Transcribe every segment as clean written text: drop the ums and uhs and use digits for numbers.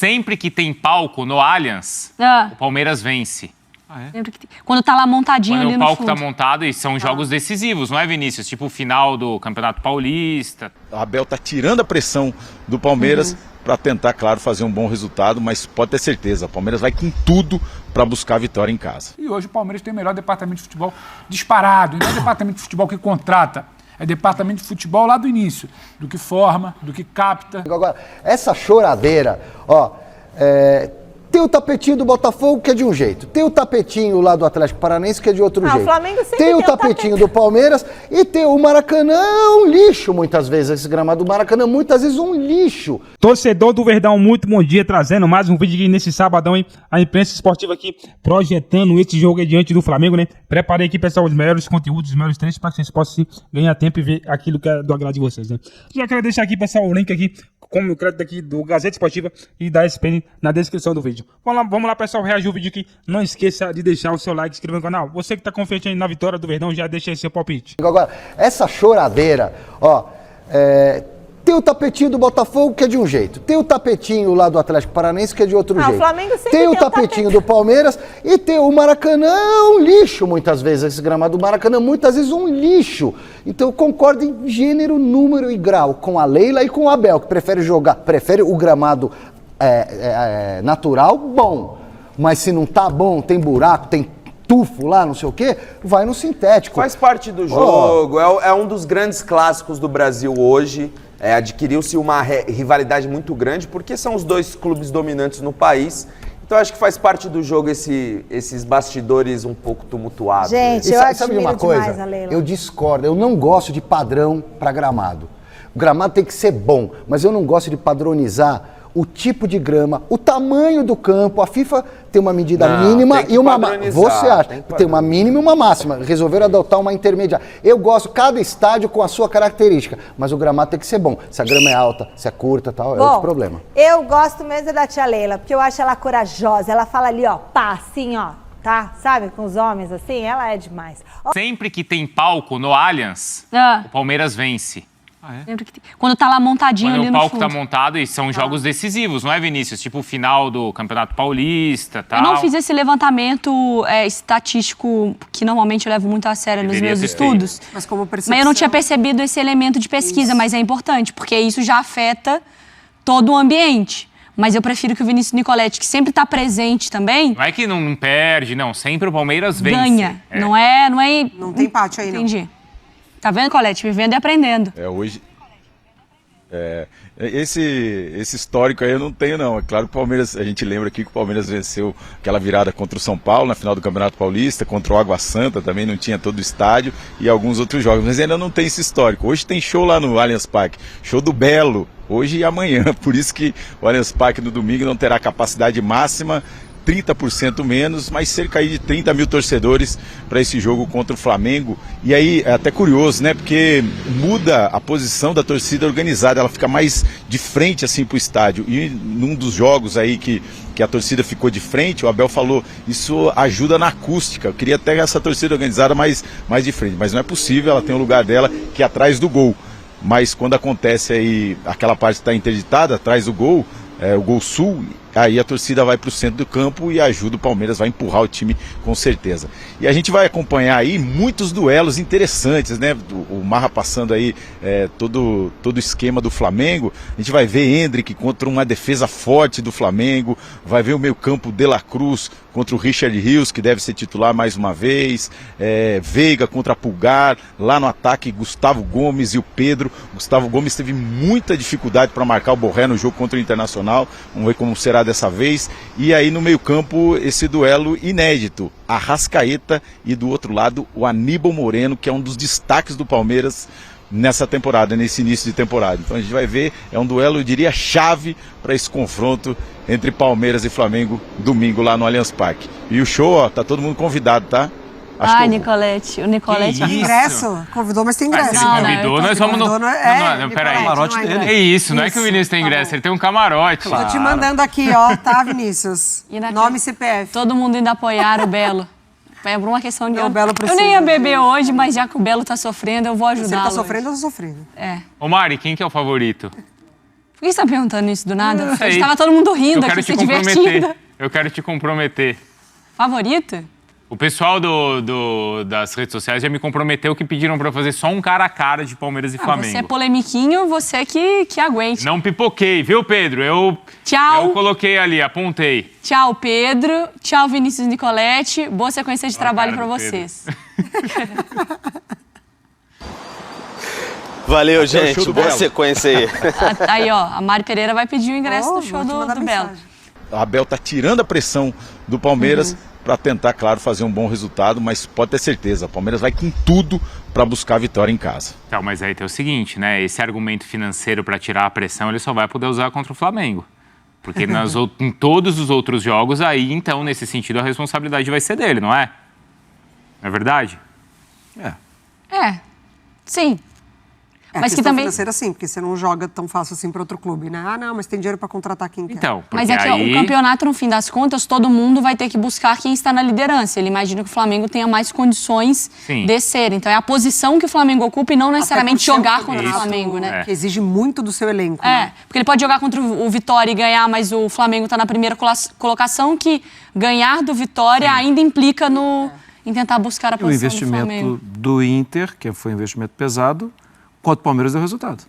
Sempre que tem palco no Allianz, o Palmeiras vence. Quando tá lá montadinho Quando ali o no palco fundo. tá montado e são jogos decisivos, não é, Vinícius? Tipo o final do Campeonato Paulista. O Abel tá tirando a pressão do Palmeiras para tentar, claro, fazer um bom resultado, mas pode ter certeza, o Palmeiras vai com tudo para buscar a vitória em casa. E hoje o Palmeiras tem o melhor departamento de futebol disparado. E não é departamento de futebol que contrata, é departamento de futebol lá do início, do que forma, do que capta. Agora, essa choradeira, ó, tem o tapetinho do Botafogo que é de um jeito, tem o tapetinho lá do Atlético Paranaense que é de outro jeito. O Flamengo sempre tem o tapetinho do Palmeiras e tem o Maracanã, um lixo muitas vezes, esse gramado do Maracanã, muitas vezes um lixo. Torcedor do Verdão, muito bom dia, trazendo mais um vídeo aqui nesse sabadão, hein? A imprensa esportiva aqui projetando esse jogo aí diante do Flamengo, né? Preparei aqui, pessoal, os melhores conteúdos, os melhores treinos para que vocês possam ganhar tempo e ver aquilo que é do agrado de vocês, né? Já quero deixar aqui, pessoal, o link aqui com o crédito aqui do Gazeta Esportiva e da ESPN na descrição do vídeo. Vamos lá, pessoal, reagir o vídeo aqui. Não esqueça de deixar o seu like, se inscrever no canal. Você que tá confiante aí na vitória do Verdão, já deixa aí seu palpite. Agora, essa choradeira, ó, tem o tapetinho do Botafogo que é de um jeito, tem o tapetinho lá do Atlético Paranaense que é de outro jeito. O Flamengo sempre tem o tapetinho do Palmeiras e tem o Maracanã, um lixo muitas vezes, esse gramado do Maracanã, muitas vezes um lixo. Então eu concordo em gênero, número e grau com a Leila e com o Abel, que prefere o gramado natural, bom. Mas se não tá bom, tem buraco, tem tufo lá, não sei o quê, vai no sintético. Faz parte do jogo, é um dos grandes clássicos do Brasil hoje. Adquiriu-se uma rivalidade muito grande, porque são os dois clubes dominantes no país. Então acho que faz parte do jogo esses bastidores um pouco tumultuados. Gente, eu acho uma coisa, eu discordo, eu não gosto de padrão para gramado. O gramado tem que ser bom, mas eu não gosto de padronizar o tipo de grama, o tamanho do campo. A FIFA tem uma medida mínima e uma máxima. Você acha? Tem uma mínima e uma máxima. Resolveram adotar uma intermediária. Eu gosto, cada estádio com a sua característica, mas o gramado tem que ser bom. Se a grama é alta, se é curta, tal, é outro problema. Eu gosto mesmo da tia Leila, porque eu acho ela corajosa. Ela fala ali, ó, pá, assim, ó, tá? Sabe, com os homens assim, ela é demais. Sempre que tem palco no Allianz, o Palmeiras vence. Quando tá lá montadinho Quando ali o no palco fundo. tá montado e são jogos decisivos, não é, Vinícius? Tipo o final do Campeonato Paulista, tal. Eu não fiz esse levantamento estatístico que normalmente eu levo muito a sério nos meus estudos. Mas como percepção... Mas eu não tinha percebido esse elemento de pesquisa, mas é importante, porque isso já afeta todo o ambiente. Mas eu prefiro que o Vinícius Nicoletti, que sempre está presente também... Não é que não perde, não. Sempre o Palmeiras vence. Ganha. Não é... Não tem empate aí, não. Entendi. Tá vendo, Colete? Vivendo e aprendendo. Hoje... Esse histórico aí eu não tenho, não. É claro que o Palmeiras, a gente lembra aqui que o Palmeiras venceu aquela virada contra o São Paulo na final do Campeonato Paulista, contra o Água Santa, também não tinha todo o estádio e alguns outros jogos, mas ainda não tem esse histórico. Hoje tem show lá no Allianz Parque, show do Belo, hoje e amanhã, por isso que o Allianz Parque no domingo não terá capacidade máxima, 30% menos, mas cerca aí de 30 mil torcedores para esse jogo contra o Flamengo. E aí é até curioso, né? Porque muda a posição da torcida organizada, ela fica mais de frente assim para o estádio. E num dos jogos aí que a torcida ficou de frente, o Abel falou, isso ajuda na acústica. Eu queria até essa torcida organizada mais de frente, mas não é possível, ela tem o lugar dela que é atrás do gol. Mas quando acontece aí aquela parte que está interditada, atrás do gol, o gol sul, aí a torcida vai para o centro do campo e ajuda o Palmeiras, vai empurrar o time com certeza. E a gente vai acompanhar aí muitos duelos interessantes, né? O Marra passando aí todo o esquema do Flamengo. A gente vai ver Endrick contra uma defesa forte do Flamengo, vai ver o meio campo De La Cruz contra o Richard Rios, que deve ser titular mais uma vez, Veiga contra Pulgar, lá no ataque Gustavo Gomes e o Pedro. Gustavo Gomes teve muita dificuldade para marcar o Borré no jogo contra o Internacional, vamos ver como será dessa vez. E aí no meio campo esse duelo inédito, Arrascaeta e do outro lado o Aníbal Moreno, que é um dos destaques do Palmeiras nessa temporada, nesse início de temporada. Então a gente vai ver, é um duelo, eu diria, chave para esse confronto entre Palmeiras e Flamengo domingo lá no Allianz Parque. E o show, ó, tá todo mundo convidado, tá? Nicolete, o Nicolete... Ingresso? Convidou, mas tem ingresso. Se convidou, nós vamos no... Não, peraí. Camarote dele. É isso, não é que o Vinícius tem ingresso, ele tem um camarote. Tô te mandando aqui, ó, tá, Vinícius? Nome e CPF. Todo mundo indo apoiar o Belo. É por uma questão de... O Belo precisa. Eu nem ia beber hoje, mas já que o Belo tá sofrendo, eu vou ajudá-lo. Se ele tá sofrendo, eu tô sofrendo. Ô Mari, quem que é o favorito? Por que você tá perguntando isso do nada? sei. Tava todo mundo rindo aqui, se divertindo. Eu quero te comprometer. Favorito? O pessoal das redes sociais já me comprometeu que pediram pra eu fazer só um cara a cara de Palmeiras e Flamengo. Você é polemiquinho, você que aguente. Não pipoquei, viu, Pedro? Tchau. Eu coloquei ali, apontei. Tchau, Pedro. Tchau, Vinícius Nicoletti. Boa sequência de trabalho pra cara do vocês. Valeu, Até o gente. show do Boa Belo. sequência aí. Aí, ó, a Mari Pereira vai pedir o ingresso do show do Belo. O Abel tá tirando a pressão do Palmeiras para tentar, claro, fazer um bom resultado, mas pode ter certeza, o Palmeiras vai com tudo para buscar a vitória em casa. Então, mas aí tem o seguinte, né? Esse argumento financeiro pra tirar a pressão, ele só vai poder usar contra o Flamengo. Porque em todos os outros jogos, aí, então, nesse sentido, a responsabilidade vai ser dele, não é? Não é verdade? Sim. Mas que questão também... financeira, sim, porque você não joga tão fácil assim para outro clube, né? Ah, não, mas tem dinheiro para contratar quem quer. Então, porque Mas é que aí... o campeonato, no fim das contas, todo mundo vai ter que buscar quem está na liderança. Ele imagina que o Flamengo tenha mais condições de ser. Então é a posição que o Flamengo ocupa e não necessariamente jogar contra o Flamengo, né? Que exige muito do seu elenco. né? Porque ele pode jogar contra o Vitória e ganhar, mas o Flamengo está na primeira colocação, que ganhar do Vitória ainda implica em tentar buscar a O posição do investimento Flamengo. do Inter, que foi um investimento pesado, contra o Palmeiras deu resultado.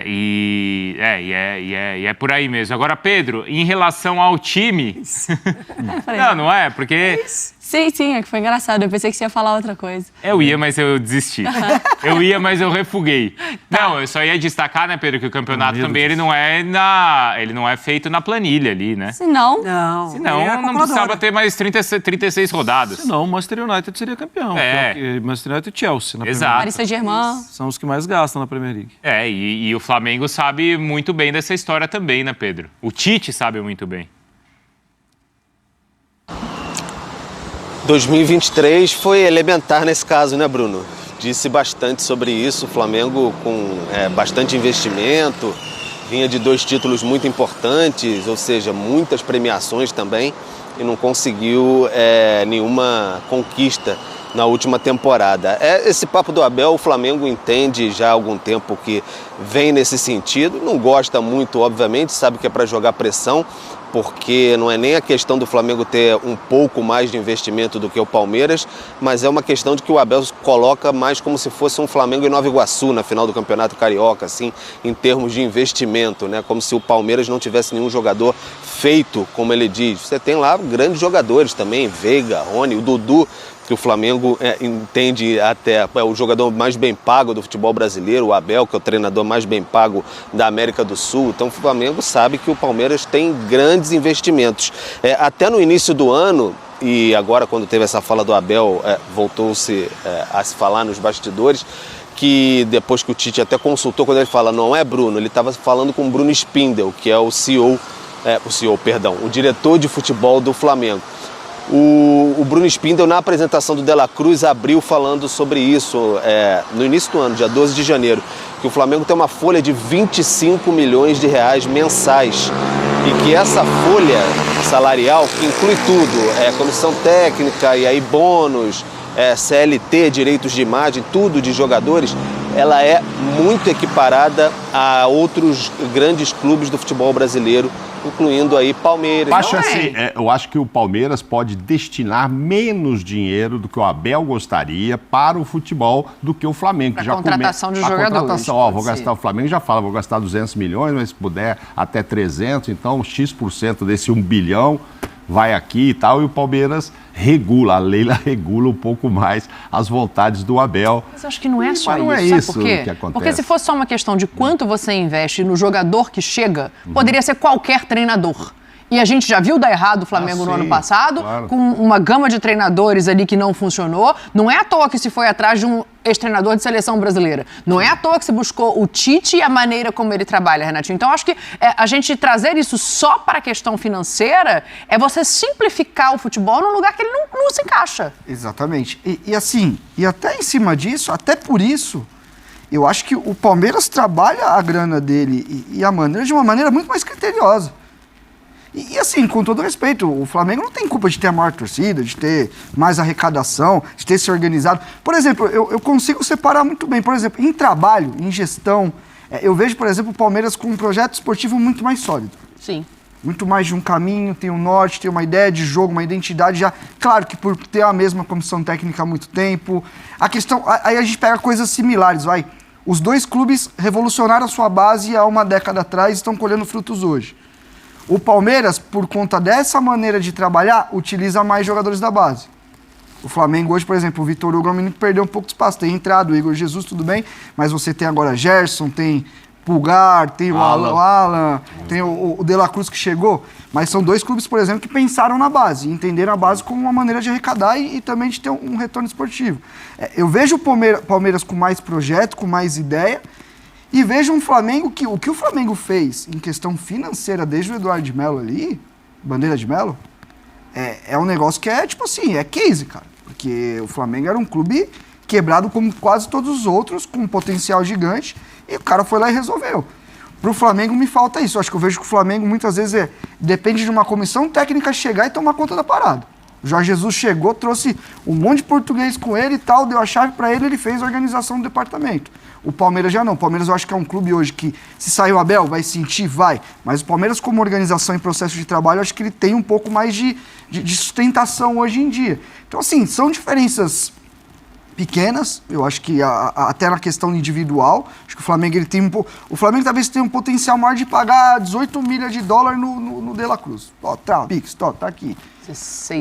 E é por aí mesmo. Agora, Pedro, em relação ao time... Não é? Porque... Sim, é que foi engraçado. Eu pensei que você ia falar outra coisa. Eu ia, mas eu desisti. Eu ia, mas eu refuguei. Não, eu só ia destacar, né, Pedro, que o campeonato também ele não é feito na planilha ali, né? Senão Não precisava ter mais 36 rodadas. Senão o Manchester United seria campeão. Manchester United e Chelsea na Exato. Paris Saint-Germain. São os que mais gastam na Premier League. E o Flamengo sabe muito bem dessa história também, né, Pedro? O Tite sabe muito bem. 2023 foi elementar nesse caso, né, Bruno? Disse bastante sobre isso. O Flamengo com bastante investimento, vinha de 2 títulos muito importantes, ou seja, muitas premiações também, e não conseguiu nenhuma conquista na última temporada. Esse papo do Abel, o Flamengo entende já há algum tempo que vem nesse sentido, não gosta muito, obviamente, sabe que é para jogar pressão, porque não é nem a questão do Flamengo ter um pouco mais de investimento do que o Palmeiras, mas é uma questão de que o Abel coloca mais como se fosse um Flamengo em Nova Iguaçu na final do Campeonato Carioca, assim, em termos de investimento, né? Como se o Palmeiras não tivesse nenhum jogador feito, como ele diz. Você tem lá grandes jogadores também, Veiga, Rony, o Dudu, que o Flamengo entende até o jogador mais bem pago do futebol brasileiro, o Abel, que é o treinador mais bem pago da América do Sul. Então o Flamengo sabe que o Palmeiras tem grandes investimentos. Até no início do ano, e agora quando teve essa fala do Abel, voltou-se a se falar nos bastidores, que depois que o Tite até consultou, quando ele fala, não é Bruno, ele estava falando com o Bruno Spindel, que é o diretor de futebol do Flamengo. O Bruno Spindel, na apresentação do De La Cruz, abriu falando sobre isso no início do ano, dia 12 de janeiro, que o Flamengo tem uma folha de 25 milhões de reais mensais e que essa folha salarial, que inclui tudo, comissão técnica e aí bônus, CLT, direitos de imagem, tudo de jogadores, ela é muito equiparada a outros grandes clubes do futebol brasileiro, incluindo aí Palmeiras. Eu acho que o Palmeiras pode destinar menos dinheiro do que o Abel gostaria para o futebol do que o Flamengo. Para a contratação de jogadores. Contratação, vou gastar, o Flamengo já fala, vou gastar 200 milhões, mas se puder até 300, então X% desse 1 bilhão vai aqui e tal, e o Palmeiras regula, a Leila regula um pouco mais as vontades do Abel. Mas eu acho que não é só isso. Não é isso que acontece. Porque se fosse só uma questão de quanto você investe no jogador que chega, poderia ser qualquer treinador. E a gente já viu dar errado o Flamengo no ano passado, com uma gama de treinadores ali que não funcionou. Não é à toa que se foi atrás de um ex-treinador de seleção brasileira. Não é à toa que se buscou o Tite e a maneira como ele trabalha, Renatinho. Então, acho que a gente trazer isso só para a questão financeira é você simplificar o futebol num lugar que ele não se encaixa. Exatamente. E até em cima disso, até por isso, eu acho que o Palmeiras trabalha a grana dele e a maneira de uma maneira muito mais criteriosa. E assim, com todo respeito, o Flamengo não tem culpa de ter a maior torcida, de ter mais arrecadação, de ter se organizado. Por exemplo, eu consigo separar muito bem, por exemplo, em trabalho, em gestão, Eu vejo, por exemplo, o Palmeiras com um projeto esportivo muito mais sólido. Sim. Muito mais de um caminho, tem um norte, tem uma ideia de jogo, uma identidade já. Claro que por ter a mesma comissão técnica há muito tempo. A questão. Aí a gente pega coisas similares, vai. Os dois clubes revolucionaram a sua base há uma década atrás e estão colhendo frutos hoje. O Palmeiras, por conta dessa maneira de trabalhar, utiliza mais jogadores da base. O Flamengo hoje, por exemplo, o Vitor Hugo é um menino que perdeu um pouco de espaço. Tem entrado o Igor Jesus, tudo bem, mas você tem agora Gerson, tem Pulgar, tem o Alan, tem o De La Cruz que chegou. Mas são dois clubes, por exemplo, que pensaram na base, entenderam a base como uma maneira de arrecadar e também de ter um retorno esportivo. Eu vejo o Palmeiras com mais projeto, com mais ideia, e vejo um Flamengo que o que o Flamengo fez em questão financeira desde o Eduardo de Melo ali, Bandeira de Melo, é um negócio que é tipo assim, é case, cara. Porque o Flamengo era um clube quebrado como quase todos os outros, com um potencial gigante, e o cara foi lá e resolveu. Pro Flamengo me falta isso. Eu acho que eu vejo que o Flamengo muitas vezes depende de uma comissão técnica chegar e tomar conta da parada. O Jorge Jesus chegou, trouxe um monte de português com ele e tal, deu a chave para ele fez a organização do departamento. O Palmeiras já não. O Palmeiras eu acho que é um clube hoje que, se sair o Abel, vai sentir, vai. Mas o Palmeiras, como organização e processo de trabalho, eu acho que ele tem um pouco mais de sustentação hoje em dia. Então, assim, são diferenças pequenas, eu acho que até na questão individual, acho que o Flamengo ele tem o Flamengo talvez tenha um potencial maior de pagar 18 milhas de dólar no De La Cruz. Ó, Pix, tá aqui.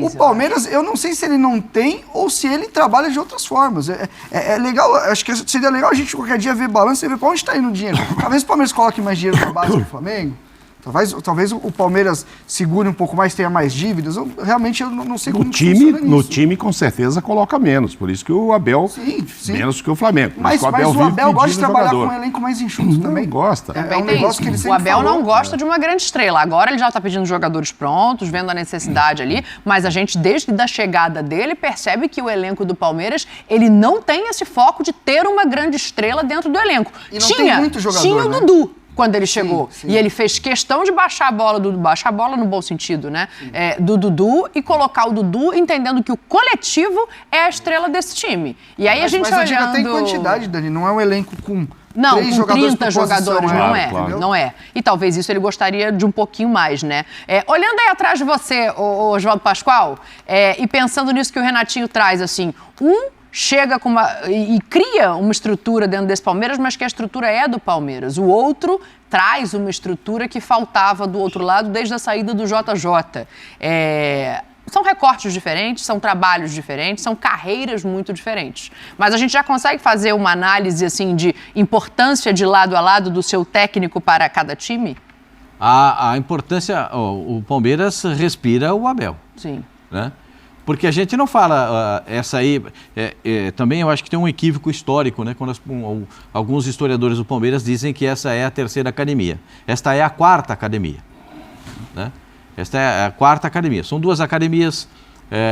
O Palmeiras, eu não sei se ele não tem ou se ele trabalha de outras formas. É legal, acho que seria legal a gente qualquer dia ver balanço e ver para onde está indo o dinheiro. Talvez o Palmeiras coloque mais dinheiro na base do Flamengo. Talvez o Palmeiras segure um pouco mais, tenha mais dívidas. Eu não sei como funciona No time, com certeza, coloca menos. Por isso que o Abel, sim. Menos que o Flamengo. Mas o Abel gosta de trabalhar com um elenco mais enxuto também. Gosta. É um negócio que ele sempre O Abel falou. não gosta de uma grande estrela. Agora ele já está pedindo jogadores prontos, vendo a necessidade ali. Mas a gente, desde a chegada dele, percebe que o elenco do Palmeiras, ele não tem esse foco de ter uma grande estrela dentro do elenco. E não tem muito jogador, tinha o né? Dudu quando ele chegou. Sim. E ele fez questão de baixar a bola no bom sentido, né? Do Dudu e colocar o Dudu entendendo que o coletivo é a estrela desse time. E aí a gente mas olhando... tem quantidade, Dani, não é um elenco com Não, 3 com jogadores 30 por jogadores, posição, não é. E talvez isso ele gostaria de um pouquinho mais, né? Olhando aí atrás de você, o Oswaldo Pascoal, e pensando nisso que o Renatinho traz, assim, chega com e cria uma estrutura dentro desse Palmeiras, mas que a estrutura é do Palmeiras. O outro traz uma estrutura que faltava do outro lado desde a saída do JJ. São recortes diferentes, são trabalhos diferentes, são carreiras muito diferentes. Mas a gente já consegue fazer uma análise assim de importância de lado a lado do seu técnico para cada time? A importância, o Palmeiras respira o Abel. Sim. Né? Porque a gente não fala, essa aí, também eu acho que tem um equívoco histórico, né? Quando alguns historiadores do Palmeiras dizem que essa é a terceira academia. Esta é a quarta academia, né? Esta é a quarta academia. São duas academias,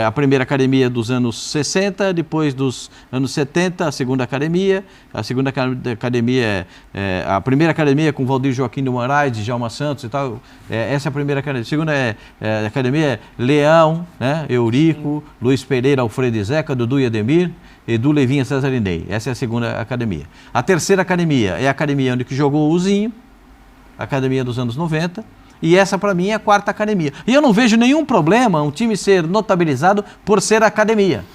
a primeira academia dos anos 60, depois dos anos 70, a segunda academia. A segunda academia a primeira academia com Valdir Joaquim de Moraes, Djalma Santos e tal. Essa é a primeira academia. A segunda academia é Leão, né? Eurico, Luiz Pereira, Alfredo e Zeca, Dudu e Ademir, Edu Levinha, César e Ney. Essa é a segunda academia. A terceira academia é a academia onde jogou o Zinho, a academia dos anos 90. E essa, para mim, é a quarta academia. E eu não vejo nenhum problema um time ser notabilizado por ser academia.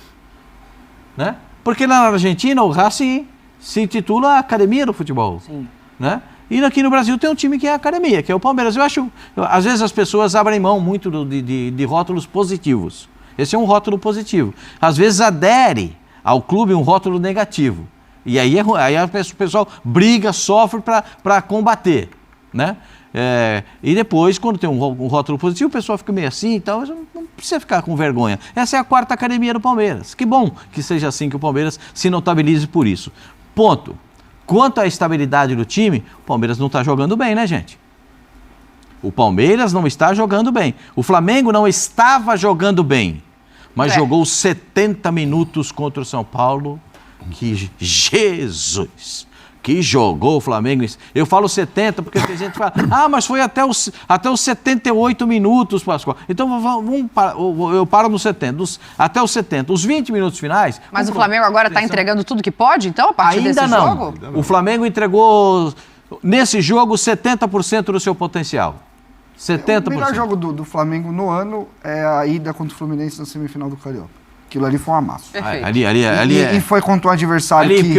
Né? Porque lá na Argentina, o Racing se intitula Academia do Futebol. Sim. Né? E aqui no Brasil tem um time que é a academia, que é o Palmeiras. Eu acho, às vezes as pessoas abrem mão muito de rótulos positivos. Esse é um rótulo positivo. Às vezes adere ao clube um rótulo negativo. E aí o pessoal briga, sofre para combater. Né? E depois, quando tem um rótulo positivo, o pessoal fica meio assim, então não precisa ficar com vergonha. Essa é a quarta academia do Palmeiras. Que bom que seja assim, que o Palmeiras se notabilize por isso. Ponto. Quanto à estabilidade do time, o Palmeiras não está jogando bem, né, gente? O Palmeiras não está jogando bem. O Flamengo não estava jogando bem, mas jogou 70 minutos contra o São Paulo. Que Jesus! Que jogou o Flamengo. Eu falo 70 porque tem gente que fala, mas foi até os 78 minutos, Pascoal. Então eu paro nos 70, até os 70. Os 20 minutos finais... Mas o Flamengo agora está entregando tudo que pode, então, a partir desse jogo? Ainda não. O Flamengo entregou Nesse jogo, 70% do seu potencial. 70%. O melhor jogo do Flamengo no ano é a ida contra o Fluminense na semifinal do Carioca. Aquilo ali foi um amasso. Ali e foi contra um adversário ali que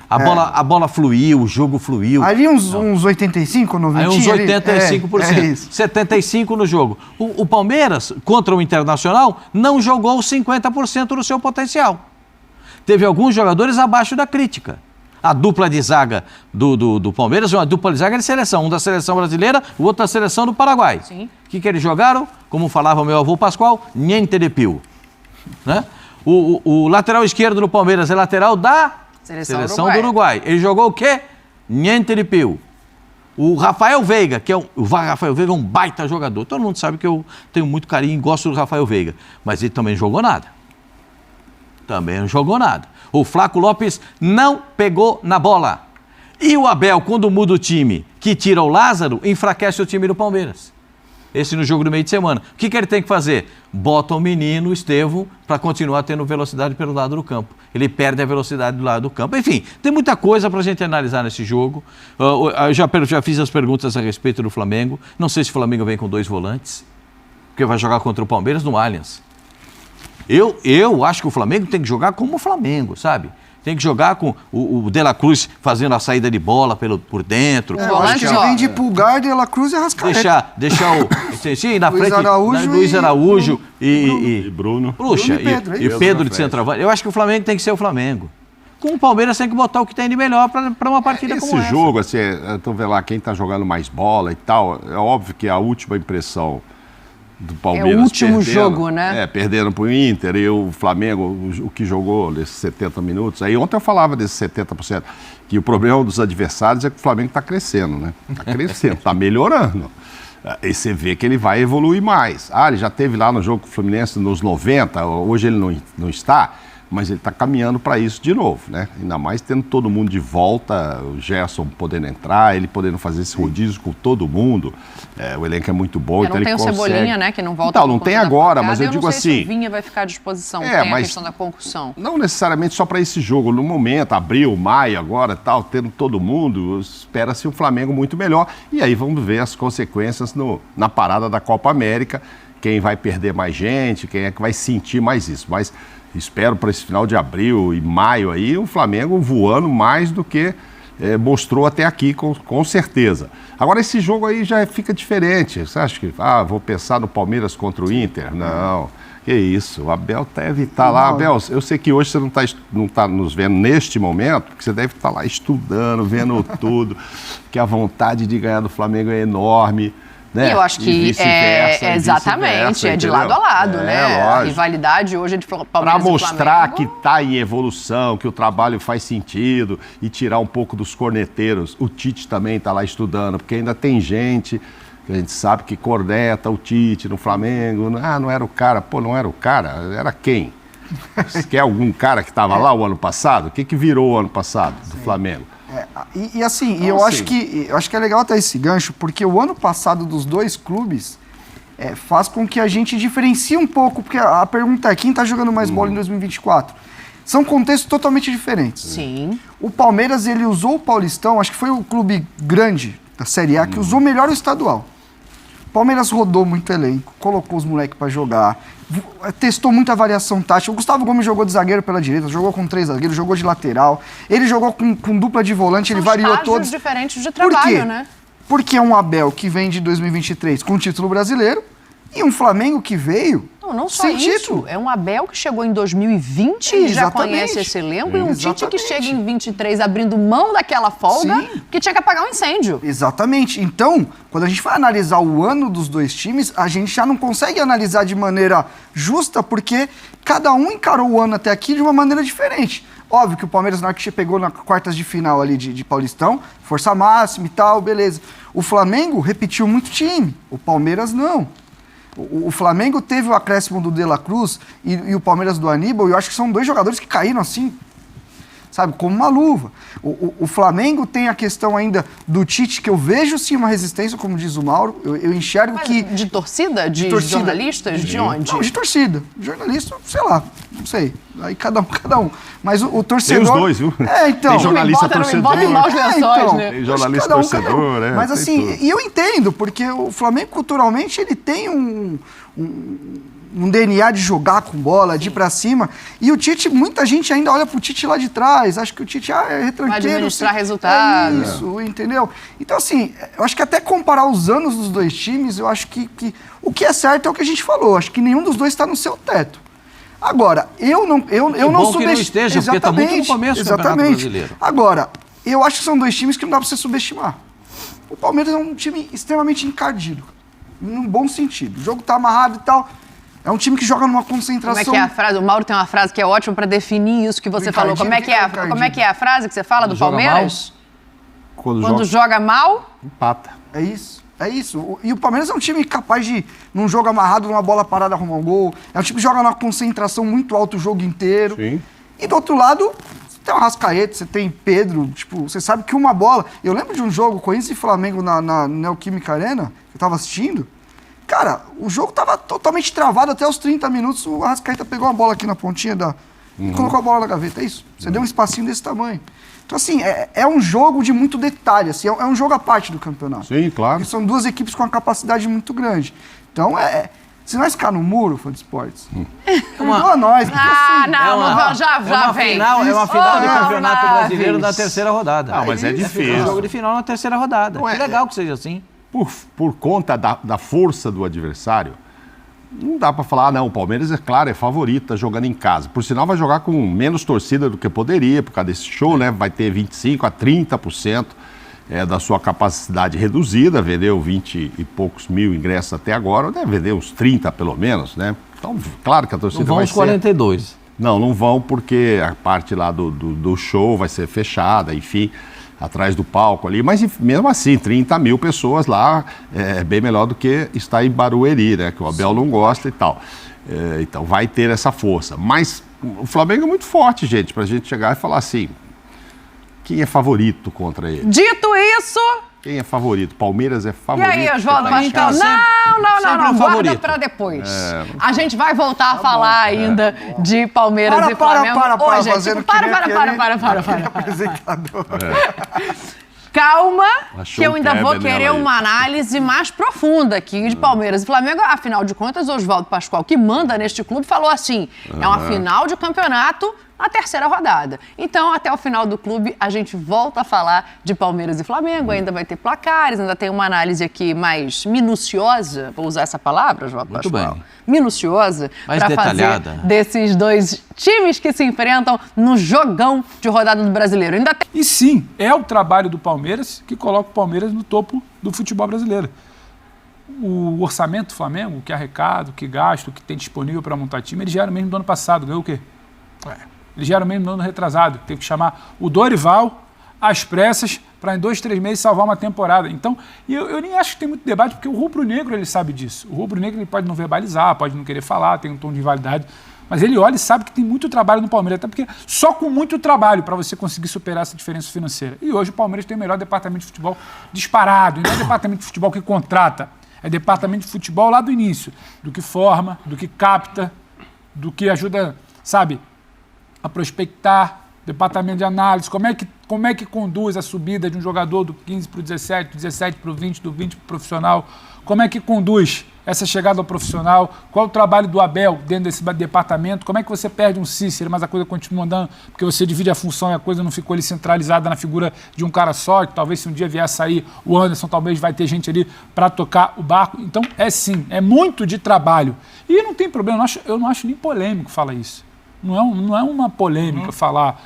a bola fluiu, o jogo fluiu. Ali uns 85, 90. Aí uns 85%. 75% no jogo. O Palmeiras, contra o Internacional, não jogou 50% do seu potencial. Teve alguns jogadores abaixo da crítica. A dupla de zaga do Palmeiras é uma dupla de zaga de seleção. Um da seleção brasileira, o outro da seleção do Paraguai. O que eles jogaram? Como falava meu avô Pascoal, niente de pio. Né? O lateral esquerdo do Palmeiras é lateral da seleção do Uruguai. Ele jogou o quê? Niente de pio. O Rafael Veiga, o Rafael Veiga é um baita jogador. Todo mundo sabe que eu tenho muito carinho e gosto do Rafael Veiga. Mas ele também não jogou nada. O Flaco Lopes não pegou na bola. E o Abel, quando muda o time, que tira o Lázaro, enfraquece o time do Palmeiras. Esse no jogo do meio de semana. O que ele tem que fazer? Bota o menino, o Estevão, para continuar tendo velocidade pelo lado do campo. Ele perde a velocidade do lado do campo. Enfim, tem muita coisa para a gente analisar nesse jogo. Eu já fiz as perguntas a respeito do Flamengo. Não sei se o Flamengo vem com 2 volantes, porque vai jogar contra o Palmeiras no Allianz. Eu acho que o Flamengo tem que jogar como o Flamengo, sabe? Tem que jogar com o De La Cruz fazendo a saída de bola por dentro. Eu acho que ele vem de Pulgar, De La Cruz e Arrascaeta. Deixar na frente Luiz Araújo e Bruno. Puxa, e Pedro de centroavante. Eu acho que o Flamengo tem que ser o Flamengo. Com o Palmeiras tem que botar o que tem de melhor para uma partida como essa. Esse jogo, assim, então vê lá quem está jogando mais bola e tal, é óbvio que a última impressão do Palmeiras. É o último jogo, né? Perdendo para o Inter e o Flamengo, o que jogou nesses 70 minutos. Aí ontem eu falava desses 70%, que o problema dos adversários é que o Flamengo está crescendo, né? Está crescendo, está melhorando. E você vê que ele vai evoluir mais. Ele já teve lá no jogo com o Fluminense nos 90, hoje ele não está, mas ele está caminhando para isso de novo, né? Ainda mais tendo todo mundo de volta, o Gerson podendo entrar, ele podendo fazer esse rodízio com todo mundo. O elenco é muito bom, então ele consegue. Não tem o Cebolinha, né, que não volta. Então, não tem agora, mas eu digo assim... Eu não sei se o Vinha vai ficar à disposição, tem a questão da concussão. Não necessariamente só para esse jogo, no momento, abril, maio agora, tal, tendo todo mundo, espera-se um Flamengo muito melhor. E aí vamos ver as consequências na parada da Copa América, quem vai perder mais gente, quem é que vai sentir mais isso. Mas espero para esse final de abril e maio aí, o Flamengo voando mais do que mostrou até aqui, com certeza. Agora, esse jogo aí já fica diferente. Você acha que, vou pensar no Palmeiras contra o Inter? Não, que isso. O Abel deve estar lá. Abel, eu sei que hoje você não está nos vendo neste momento, porque você deve estar lá estudando, vendo tudo, que a vontade de ganhar do Flamengo é enorme. Né? Eu acho que exatamente, é de lado a lado, né? Lógico. A rivalidade hoje é de Palmeiras para mostrar e que está em evolução, que o trabalho faz sentido e tirar um pouco dos corneteiros. O Tite também está lá estudando, porque ainda tem gente que a gente sabe que corneta o Tite no Flamengo. Não era o cara. Pô, não era o cara, era quem? Você quer algum cara que estava lá o ano passado? O que virou o ano passado do Flamengo? Eu acho que é legal até esse gancho, porque o ano passado dos dois clubes faz com que a gente diferencie um pouco, porque a pergunta é quem está jogando mais bola em 2024? São contextos totalmente diferentes. Sim. O Palmeiras, ele usou o Paulistão, acho que foi o clube grande da Série A que usou melhor o estadual. O Palmeiras rodou muito elenco, colocou os moleques para jogar, testou muita variação tática. O Gustavo Gomes jogou de zagueiro pela direita, jogou com 3 zagueiros, jogou de lateral. Ele jogou com dupla de volante, ele variou todos. São diferentes de trabalho, né? Porque é um Abel que vem de 2023 com o título brasileiro e um Flamengo que veio não só isso. Título. É um Abel que chegou em 2020 e já conhece esse elenco e um Tite que chega em 23 abrindo mão daquela folga que tinha que apagar um incêndio. Exatamente. Então, quando a gente vai analisar o ano dos dois times, a gente já não consegue analisar de maneira justa porque cada um encarou o ano até aqui de uma maneira diferente. Óbvio que o Palmeiras, na hora que pegou na quartas de final ali de Paulistão, força máxima e tal, beleza. O Flamengo repetiu muito time, o Palmeiras não. O Flamengo teve o acréscimo do De La Cruz e o Palmeiras do Aníbal, e eu acho que são 2 jogadores que caíram assim. sabe? Como uma luva. O Flamengo tem a questão ainda do Tite, que eu vejo sim uma resistência, como diz o Mauro. Eu enxergo Mas que... de torcida? De torcida. Jornalistas? De onde? Não, de torcida. Jornalista, sei lá, não sei. Aí cada um. Mas o torcedor... Tem os dois, viu? Então... Tem jornalista torcedor. Não me bota em maus lençóis, né? Tem jornalista torcedor, né? Mas assim, e eu entendo, porque o Flamengo culturalmente ele tem um DNA de jogar com bola, de ir pra cima. E o Tite, muita gente ainda olha pro Tite lá de trás, acha que o Tite é retranqueiro. Vai administrar resultados. É isso, entendeu? Então assim, eu acho que até comparar os anos dos dois times, eu acho que o que é certo é o que a gente falou. Acho que nenhum dos dois está no seu teto. Agora, eu não subestimo. Que não esteja, porque está muito no começo do Campeonato Brasileiro. Agora, eu acho que são dois times que não dá para você subestimar. O Palmeiras é um time extremamente encardido, num bom sentido. O jogo tá amarrado e tal. É um time que joga numa concentração... Como é que é a frase? O Mauro tem uma frase que é ótima para definir isso que você falou. Como é que é a frase que você fala do Palmeiras? Quando joga mal? Empata. É isso. É isso. E o Palmeiras é um time capaz de, num jogo amarrado, numa bola parada, arrumar um gol. É um time que joga numa concentração muito alta o jogo inteiro. Sim. E do outro lado, você tem o Arrascaeta, você tem Pedro. Tipo, você sabe que uma bola... Eu lembro de um jogo, Corinthians e Flamengo na Neoquímica Arena, que eu tava assistindo. Cara, o jogo tava totalmente travado até os 30 minutos. O Arrascaeta pegou a bola aqui na pontinha e colocou a bola na gaveta. É isso. Você deu um espacinho desse tamanho. Então, assim, é um jogo de muito detalhe, assim, é um jogo à parte do campeonato. Sim, claro. Porque são duas equipes com uma capacidade muito grande. Então, se nós ficar no muro, fã de esportes, perdoa nós. Já vem. É uma final do Campeonato Brasileiro da terceira rodada. Não, mas é difícil. É um jogo de final na terceira rodada. Não que legal que seja assim. Por conta da força do adversário, não dá para falar, não, o Palmeiras, é claro, é favorito, tá jogando em casa. Por sinal, vai jogar com menos torcida do que poderia, por causa desse show, né? Vai ter 25% a 30% da sua capacidade reduzida, vendeu 20 e poucos mil ingressos até agora, deve vender uns 30 pelo menos, né? Então, claro que a torcida não vão vai os 42. Não vão, porque a parte lá do show vai ser fechada, enfim, atrás do palco ali, mas mesmo assim, 30 mil pessoas lá é bem melhor do que estar em Barueri, né, que o Abel não gosta e tal. Então vai ter essa força. Mas o Flamengo é muito forte, gente, pra gente chegar e falar assim, quem é favorito contra ele? Dito isso... Quem é favorito? Palmeiras é favorito? E aí, Oswaldo Bascal? Não, guarda pra depois. A gente vai voltar a falar ainda de Palmeiras e Flamengo. Calma, que eu ainda vou querer uma análise mais profunda aqui de Palmeiras e Flamengo. Afinal de contas, Oswaldo Pascoal, que manda neste clube, falou assim, é uma final de campeonato na terceira rodada. Então, até o final do clube, a gente volta a falar de Palmeiras e Flamengo, ainda vai ter placares, ainda tem uma análise aqui mais minuciosa, vou usar essa palavra, Oswaldo Pascoal? Muito bem. Minuciosa, mais para fazer desses dois times que se enfrentam no jogão de rodada do Brasileiro. E sim, é o trabalho do Palmeiras que coloca o Palmeiras no topo do futebol brasileiro. O orçamento do Flamengo, o que arrecada, o que gasta, o que tem disponível para montar time, ele já era o mesmo do ano passado. Ganhou o quê? Ele já era o mesmo do ano retrasado. Teve que chamar o Dorival às pressas para em 2, 3 meses salvar uma temporada. Então, eu nem acho que tem muito debate, porque o rubro-negro ele sabe disso. O rubro-negro ele pode não verbalizar, pode não querer falar, tem um tom de invalidade, mas ele olha e sabe que tem muito trabalho no Palmeiras, até porque só com muito trabalho para você conseguir superar essa diferença financeira. E hoje o Palmeiras tem o melhor departamento de futebol disparado. E não é departamento de futebol que contrata, é departamento de futebol lá do início, do que forma, do que capta, do que ajuda, sabe, a prospectar, departamento de análise, como é que conduz a subida de um jogador do 15 para o 17, do 17 para o 20, do 20 para o profissional, como é que conduz essa chegada ao profissional, qual é o trabalho do Abel dentro desse departamento, como é que você perde um Cícero, mas a coisa continua andando, porque você divide a função e a coisa não ficou ali centralizada na figura de um cara só, que talvez se um dia vier a sair o Anderson, talvez vai ter gente ali para tocar o barco. Então, sim, é muito de trabalho. E não tem problema, eu não acho nem polêmico falar isso. Não é uma polêmica falar,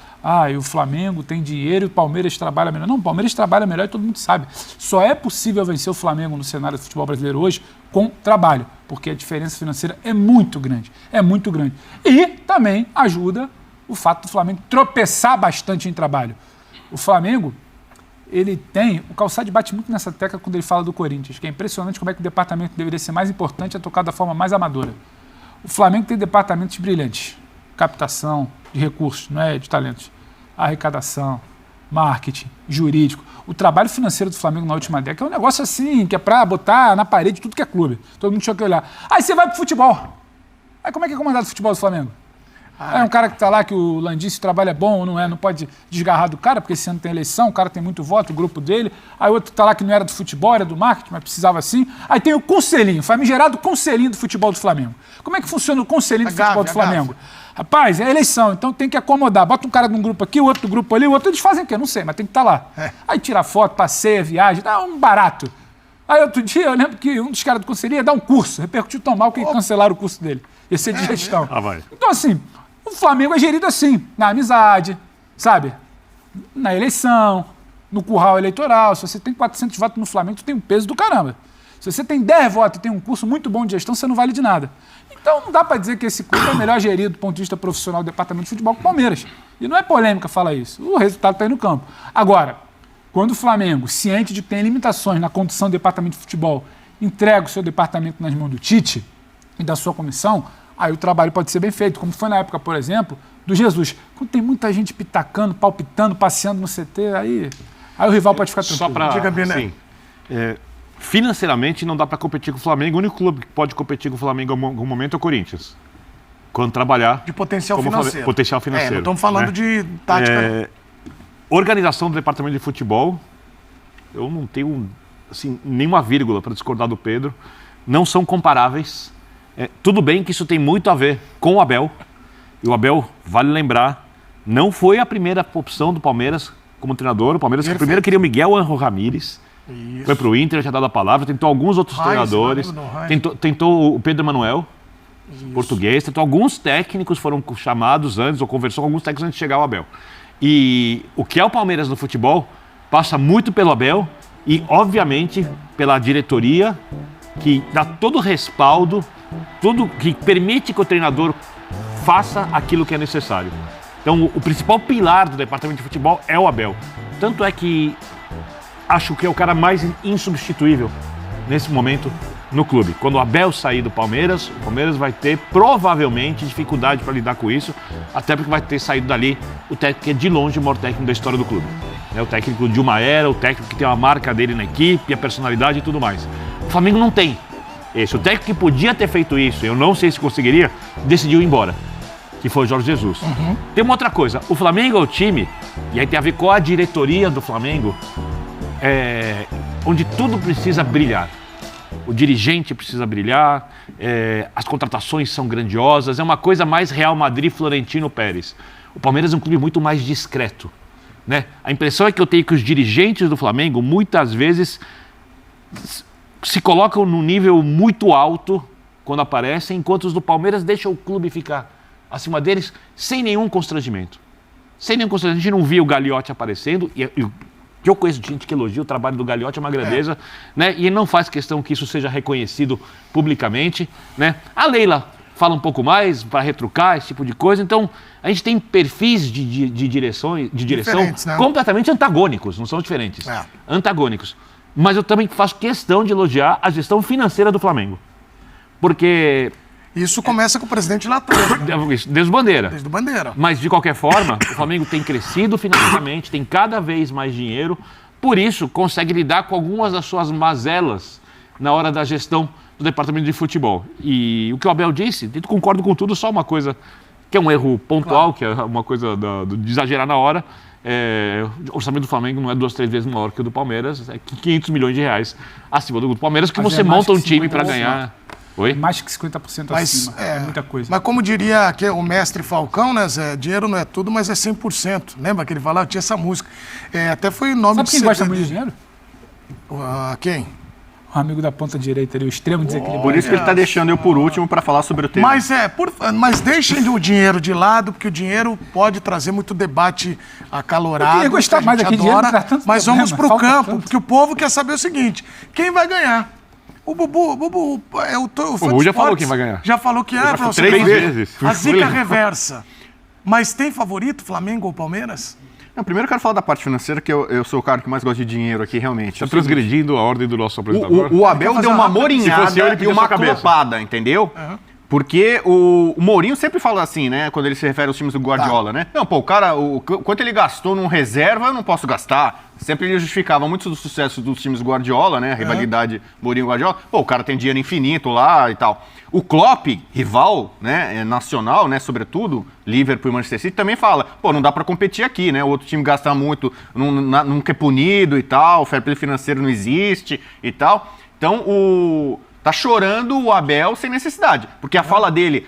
o Flamengo tem dinheiro e o Palmeiras trabalha melhor. Não, o Palmeiras trabalha melhor e todo mundo sabe. Só é possível vencer o Flamengo no cenário do futebol brasileiro hoje com trabalho, porque a diferença financeira é muito grande. É muito grande. E também ajuda o fato do Flamengo tropeçar bastante em trabalho. O Flamengo, o Calçade bate muito nessa tecla quando ele fala do Corinthians, que é impressionante como é que o departamento deveria ser mais importante, é tocar da forma mais amadora. O Flamengo tem departamentos brilhantes. Captação de recursos, não é de talentos. arrecadação, marketing, jurídico. O trabalho financeiro do Flamengo na última década é um negócio assim, que é pra botar na parede tudo que é clube. Todo mundo tinha que olhar. Aí você vai pro futebol. Aí como é que é comandado o futebol do Flamengo? É um cara que tá lá, que o Landice, o trabalho é bom, não pode desgarrar do cara, porque esse ano tem eleição, o cara tem muito voto, o grupo dele. Aí o outro tá lá que não era do futebol, era do marketing, mas precisava assim. Aí tem o conselhinho, famigerado conselhinho do futebol do Flamengo. Como é que funciona o conselhinho do futebol do Flamengo? Rapaz, é eleição, então tem que acomodar. Bota um cara num grupo aqui, o outro do grupo ali, o outro eles fazem o quê? Não sei, mas tem que estar lá. Aí tira foto, passeia, viagem, dá um barato. Aí outro dia eu lembro que um dos caras do conselho ia dar um curso, repercutiu tão mal que cancelaram o curso dele. Ia ser de gestão. Então assim, o Flamengo é gerido assim, na amizade, sabe? Na eleição, no curral eleitoral. Se você tem 400 votos no Flamengo, tu tem um peso do caramba. Se você tem 10 votos e tem um curso muito bom de gestão, você não vale de nada. Então não dá para dizer que esse clube é melhor gerido do ponto de vista profissional do departamento de futebol que o Palmeiras. E não é polêmica falar isso. O resultado está aí no campo. Agora, quando o Flamengo, ciente de que tem limitações na condução do departamento de futebol, entrega o seu departamento nas mãos do Tite e da sua comissão, aí o trabalho pode ser bem feito, como foi na época, por exemplo, do Jesus. Quando tem muita gente pitacando, palpitando, passeando no CT, aí o rival pode ficar tranquilo. Só para, assim, financeiramente não dá para competir com o Flamengo. O único clube que pode competir com o Flamengo em algum momento é o Corinthians. Quando trabalhar... De potencial financeiro. Potencial financeiro. Não estamos falando de tática. Organização do departamento de futebol, eu não tenho assim, nenhuma vírgula para discordar do Pedro. Não são comparáveis. Tudo bem que isso tem muito a ver com o Abel. E o Abel, vale lembrar, não foi a primeira opção do Palmeiras como treinador. O Palmeiras primeiro queria o Miguel Ángel Ramírez. Isso. Foi para o Inter, já dado a palavra. Tentou alguns outros treinadores. Tentou o Pedro Emanuel, português. Tentou alguns técnicos, foram chamados antes, ou conversou com alguns técnicos antes de chegar ao Abel. E o que é o Palmeiras no futebol passa muito pelo Abel e, obviamente, pela diretoria, que dá todo o respaldo, tudo que permite que o treinador faça aquilo que é necessário. Então, o principal pilar do departamento de futebol é o Abel. Tanto é que acho que é o cara mais insubstituível nesse momento no clube. Quando o Abel sair do Palmeiras, o Palmeiras vai ter provavelmente dificuldade para lidar com isso, até porque vai ter saído dali o técnico que é de longe o maior técnico da história do clube. O técnico de uma era, o técnico que tem a marca dele na equipe, a personalidade e tudo mais. O Flamengo não tem esse. O técnico que podia ter feito isso, eu não sei se conseguiria, decidiu ir embora, que foi o Jorge Jesus. Tem uma outra coisa, o Flamengo é o time, e aí tem a ver com a diretoria do Flamengo, onde tudo precisa brilhar. O dirigente precisa brilhar, as contratações são grandiosas, é uma coisa mais Real Madrid, Florentino Pérez. O Palmeiras é um clube muito mais discreto, né? A impressão é que eu tenho que os dirigentes do Flamengo, muitas vezes, se colocam num nível muito alto quando aparecem, enquanto os do Palmeiras deixam o clube ficar acima deles sem nenhum constrangimento. Sem nenhum constrangimento. A gente não via o Gagliotti aparecendo, que eu conheço gente que elogia o trabalho do Gagliotti, é uma grandeza, né? E ele não faz questão que isso seja reconhecido publicamente, né? A Leila fala um pouco mais para retrucar esse tipo de coisa, então a gente tem perfis de direção né? Completamente antagônicos, não são diferentes, antagônicos. Mas eu também faço questão de elogiar a gestão financeira do Flamengo, porque... Isso começa com o presidente lá atrás. Desde o Bandeira. Desde o Bandeira. Mas, de qualquer forma, o Flamengo tem crescido financeiramente, tem cada vez mais dinheiro, por isso consegue lidar com algumas das suas mazelas na hora da gestão do departamento de futebol. E o que o Abel disse, eu concordo com tudo, só uma coisa que é um erro pontual, que é uma coisa de exagerar na hora. O orçamento do Flamengo não é 2, 3 vezes maior que o do Palmeiras, é 500 milhões de reais acima do Palmeiras, que você monta um time para ganhar... Oi? Mais que 50% acima, é muita coisa. Mas como diria o mestre Falcão, né, Zé, dinheiro não é tudo, mas é 100%. Lembra que ele falava? Tinha essa música. Até foi o nome... Sabe quem gosta muito de dinheiro? Quem? O amigo da ponta direita ali, o extremo desequilibrado. Por isso que ele está deixando eu por último para falar sobre o tema. Mas deixem o dinheiro de lado, porque o dinheiro pode trazer muito debate acalorado. Eu queria gostar mais aqui, dinheiro não traz tanto mas problema, vamos para o campo, porque o povo quer saber o seguinte, quem vai ganhar? O Bubu é o Bubu já falou quem vai ganhar. Já falou que é. 3 vezes. A zica reversa. Mas tem favorito, Flamengo ou Palmeiras? Não, primeiro eu quero falar da parte financeira, que eu sou o cara que mais gosta de dinheiro aqui, realmente. Está transgredindo a ordem do nosso apresentador. O Abel deu uma morinhada e uma clopada, entendeu? Porque o Mourinho sempre fala assim, né? Quando ele se refere aos times do Guardiola, né? Não, pô, o cara, quanto ele gastou num reserva, eu não posso gastar. Sempre ele justificava muito do sucesso dos times do Guardiola, né? A rivalidade Mourinho-Guardiola. Pô, o cara tem dinheiro infinito lá e tal. O Klopp, rival, né? Nacional, né? Sobretudo, Liverpool e Manchester City, também fala, pô, não dá pra competir aqui, né? O outro time gasta muito, nunca é punido e tal, o fair play financeiro não existe e tal. Então, tá chorando o Abel sem necessidade. Porque a fala dele,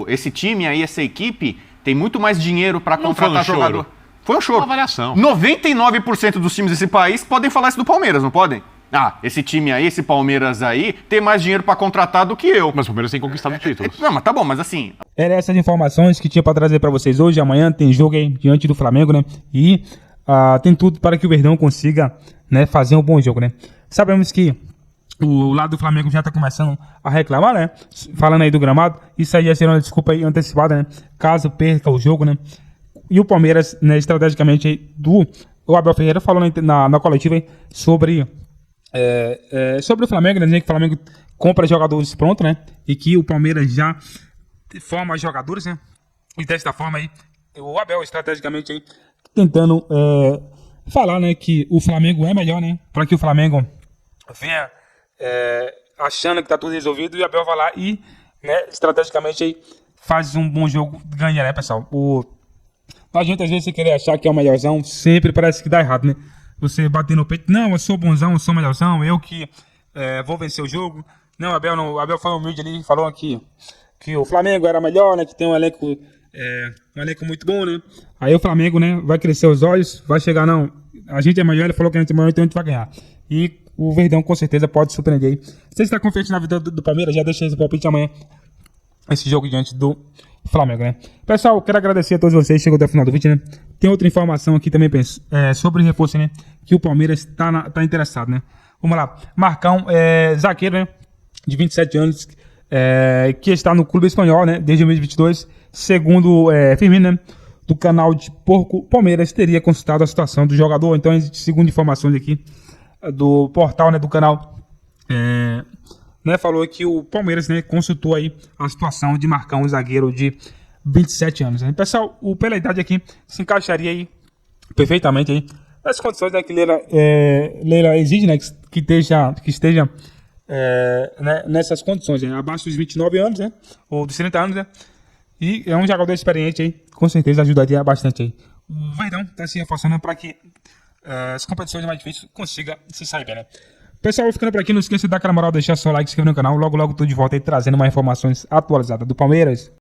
esse time aí, essa equipe, tem muito mais dinheiro para contratar jogador. Foi um choro. Uma avaliação. 99% dos times desse país podem falar isso do Palmeiras, não podem? Esse time aí, esse Palmeiras aí, tem mais dinheiro para contratar do que eu. Mas o Palmeiras tem conquistado títulos. Não, mas tá bom, mas assim... Eram essas informações que tinha para trazer para vocês hoje. Amanhã tem jogo aí diante do Flamengo, né? E tem tudo para que o Verdão consiga, né, fazer um bom jogo, né? Sabemos que o lado do Flamengo já tá começando a reclamar, né? Falando aí do gramado. Isso aí ia ser uma desculpa aí antecipada, né? Caso perca o jogo, né? E o Palmeiras, né, estrategicamente aí, o Abel Ferreira falou na coletiva aí sobre o Flamengo, né? Dizendo que o Flamengo compra jogadores prontos, né? E que o Palmeiras já forma jogadores, né? E desta forma aí, o Abel estrategicamente aí tentando falar, né, que o Flamengo é melhor, né? Para que o Flamengo venha achando que tá tudo resolvido, e o Abel vai lá e, né, estrategicamente aí faz um bom jogo, ganha, né, pessoal? A gente às vezes se querer achar que é o melhorzão, sempre parece que dá errado, né? Você bater no peito, não, eu sou bonzão, eu sou melhorzão, eu que vou vencer o jogo. Não, o Abel foi humilde ali, falou aqui que o Flamengo era melhor, né? Que tem um elenco muito bom, né? Aí o Flamengo, né, vai crescer os olhos, vai chegar, não, a gente é melhor, ele falou que a gente é melhor, então a gente vai ganhar. E o Verdão com certeza pode surpreender aí. Você está confiante na vida do Palmeiras? Já deixa esse palpite amanhã, esse jogo diante do Flamengo, né? Pessoal, quero agradecer a todos vocês que chegou até o final do vídeo, né? Tem outra informação aqui também, sobre reforço, né? Que o Palmeiras tá interessado, né? Vamos lá. Marcão, zagueiro, né? De 27 anos, que está no clube espanhol, né? Desde 2022. Segundo Firmino, né? Do canal de Porco, Palmeiras teria consultado a situação do jogador. Então, segundo informações aqui do portal, né? Do canal, né, falou que o Palmeiras, né, consultou aí a situação de Marcão, um zagueiro de 27 anos. Né? Pessoal, pela idade aqui, se encaixaria aí perfeitamente aí nas condições, né, que Leila exige, né, que esteja né, nessas condições, né, abaixo dos 29 anos, né, ou dos 30 anos, né, e é um jogador experiente aí, com certeza ajudaria bastante aí. O Verdão está se reforçando para que as competições mais difíceis consiga se sair bem, né. Pessoal, vou ficando por aqui. Não esqueça de dar aquela moral, deixar seu like, se inscrever no canal. Logo, logo, tô de volta aí trazendo mais informações atualizadas do Palmeiras.